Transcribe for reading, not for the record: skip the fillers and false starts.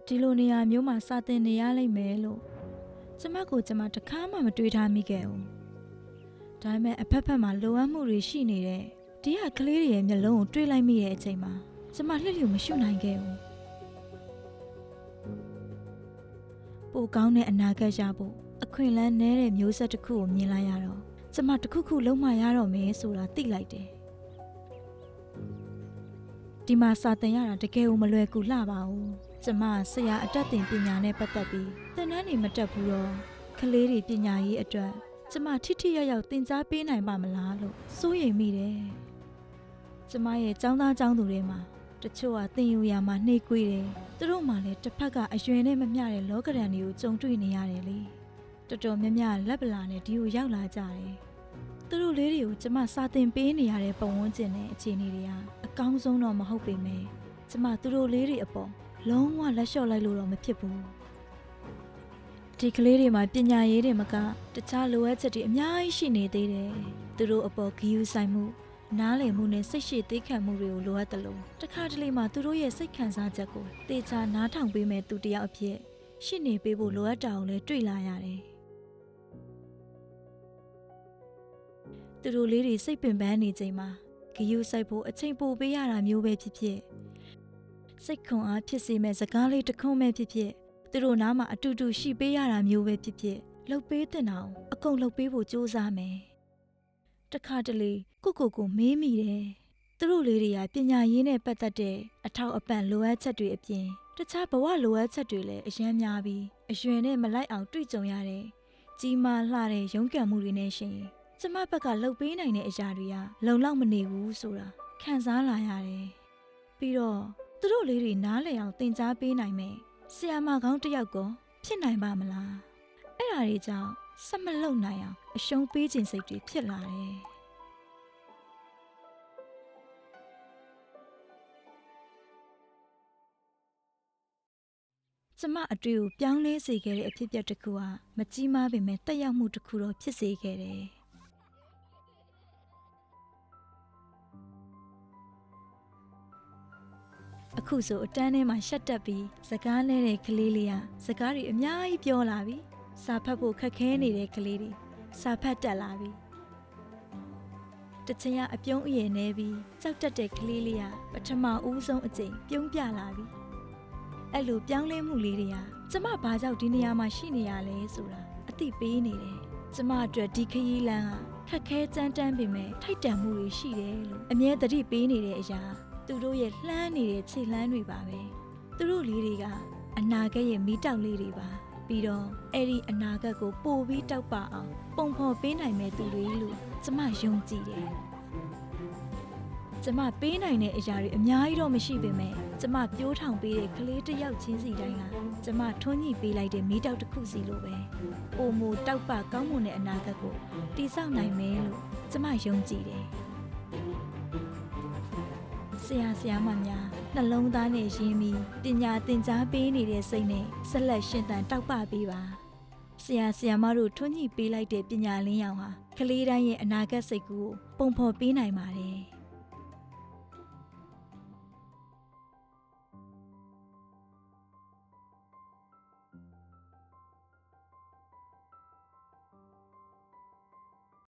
ဒီလိုနေရာမျိုးမှာစာသင်နေရလိမ့်မယ်လို့ကျမကိုကျမတခါမှမတွေးထားမိခဲ့ဘူးဒါပေမဲ့အဖက်ဖက်မှာလိုအပ်မှုတွေရှိနေတဲ့ဒီဟာကလေးတွေရဲ့မျက်လုံးကိုတွေးလိုက်မိတဲ့အချိန်မှာကျမလှစ်လျူမရှုနိုင်ခဲ့ဘူးပိုကောင်းတဲ့အနာဂတ်ရဖို့အခွင့်အလမ်းနည်းတဲ့မျိုးဆက်တစ်ခုကိုမြင်လိုက်ရတော့ကျမတစ်ခုခုလုံးမရတော့မယ်ဆိုတာသိလိုက်တယ်ဒီမှာစာသင်ရတာတကယ်ကိုမလွယ်ကူလှပါဘူးကျမဆရာအတတ်တင်ပညာနဲ့ပတ်သက်ပြီးသင်တန်းတွေမတက်ဘူးတော့ကလေးတွေပညာရေးအတွက်ကျမထိထိရောက်ရောက်သင်ကြားပေးနိုင်ပါမလားလို့စိုးရိမ်မိတယ်ကျမရဲ့ចောင်းသားចောင်းသူတွေမှာတချို့ကသင်ယူရာမှာနှိပ်ကွေးတယ်သူတို့မှလည်းတစ်ဖက်ကအရွယ်နဲ့မမျှတဲ့လောကဓာတ်တွေကိုကြုံတွေ့နေရတယ်လေတော်တော်များများလက်ပလာနဲ့ဒီကိုရောက်လာကြတယ်သူတို့လေးတွေကိုကျမစာသင်ပေးနေရတဲ့ပုံဝန်းကျင်နဲ့အခြေအနေတွေကအကောင်းဆုံးတော့မဟုတ်ပေမဲ့ကျမသူတို့လေးတွေအပေါ်လုံးဝလက်လျှော့လိုက်လို့တော့မဖြစ်ဘူးဒီကလေးတွေမှာပညာရေးတွေမကတခြားလိုအပ်ချက်တွေအများကြီးရှိနေသေးတယ်သူတို့အပေါ်ဂရုစိုက်မှုနားလည်မှုနဲ့စိတ်ရှည်သိခံမှုတွေကိုလိုအပ်တယ်လို့တခါတလေမှသူတို့ရဲ့စိတ်ခံစားချက်ကိုတေချာနားထောင်ပေးမဲ့သူတယောက်အဖြစ်ရှင်းနေပေးဖို့လိုအပ်တာကိုလည်းတွေ့လာရတယ်သူတို့လေးတွေစိတ်ပင်ပန်းနေချိန်မှာဂရုစိုက်ဖို့အချိန်ပိုပေးရတာမျိုးပဲဖြစ်ဖြစ်စိတ်ခွန်အားဖြစ်စေမဲ့စကားလေးတစ်ခွန်းပဲဖြစ်ဖြစ်သူတို့နားမှာအတူတူရှိပေးရတာမျိုးပဲဖြစ်ဖြစ်လှုပ်ပေးတဲ့အောင်အကုန်လှုပ်ပေးဖို့ကြိုးစားမယ်တခါတလေကိုမေးမိတယ်သူတို့လေးတွေကပညာရေးနဲ့ပတ်သက်တဲ့အထောက်အပံ့လိုအပ်ချက်တွေအပြင်တခြားဘဝလိုအပ်ချက်တွေလည်းအများများပြီးအရွယ်နဲ့မလိုက်အောင်တွေ့ကြုံရတဲ့ကြီးမားလှတဲ့ရုန်းကန်မှုတွေနဲ့ရှင်ကျမဘက်ကလှုပ်ပေးနိုင်တဲ့အရာတွေကလုံလောက်မနေဘူးဆိုတာခံစားလာရတယ်ပြီးတော့သူတို့လေးတွေနားလည်အောင်သင်ကြားပေးနိုင်မယ်ဆရာမကောင်းတစ်ယောက်ကောဖြစ်နိုင်ပါမလားအဲ့ဒါတွေကြောင့်ဆက်မလုပ်နိုင်အောင်အရှုံးပေးခြင်းစိတ်တွေဖြစ်လာတယ်ကျမအတွေ့ကိုပြောင်းလဲစေခဲ့တဲ့အဖြစ်အပျက်တစ်ခုဟာမကြီးမားပေမဲ့တက်ရောက်မှုတစ်ခုတော့ဖြစ်စေခဲ့တယ်အခုဆိုအတန်းထဲမှာရှက်တက်ပြီးစကားလဲတဲ့ကလေးလေးဟာစကားတွေအများကြီးပြောလာပြီစာဖတ်ဖို့ခက်ခဲနေတဲ့ကလေးတွေစာဖတ်တက်လာပြီတချင်ကအပြုံးအရည်နေပြီးကြောက်တက်တဲ့ကလေးလေးဟာပထမဦးဆုံးအကြိမ်ပြုံးပြလာပြီအဲ့လိုပြောင်းလဲမှုလေးတွေဟာကျမဘာကြောင့်ဒီနေရာမှာရှိနေရလဲဆိုတာအသိပေးနေတယ်ကျမအတွက်ဒီခရီးလမ်းဟာခက်ခဲကြမ်းတမ်းပေမဲ့ထိုက်တန်မှုတွေရှိတယ်လို့အမြဲတတိပေးနေတဲ့အရာသူတို့ရဲ့လှမ်းနေတဲ့ခြေလှမ်းတွေပါပဲသူတို့လေးတွေကအနာဂတ်ရဲ့မီးတောက်လေးတွေပါပြီးတော့အဲ့ဒီအနာဂတ်ကိုပို့ပြီးတောက်ပအောင်ပုံဖော်ပေးနိုင်မဲ့သူတွေလို့ကျမယုံကြည်တယ်ကျမပေးနိုင်တဲ့အရာတွေအများကြီးတော့မရှိပေမဲ့ကျမပြိုးထောင်ပေးတဲ့ကလေးတစ်ယောက်ချင်းစီတိုင်းကကျမထွန်းညှိပေးလိုက်တဲ့မီးတောက်တစ်ခုစီလိုပဲပိုမိုတောက်ပကောင်းမွန်တဲ့အနာဂတ်ကိုတည်ဆောက်နိုင်မယ်လို့ကျမယုံကြည်တယ်ဆရာမများနှလုံးသားနဲ့ရင်းပြီးပညာသင်ကြားပေးနေတဲ့စိတ်နဲ့ဆက်လက်ရှင်သန်တောက်ပပေးပါဆရာမတို့ထွန်းညှိပေးလိုက်တဲ့ပညာလင်းရောင်ဟာကလေးတိုင်းရဲ့အနာဂတ်စိတ်ကူးကိုပုံဖော်ပေးနိုင်ပါတယ်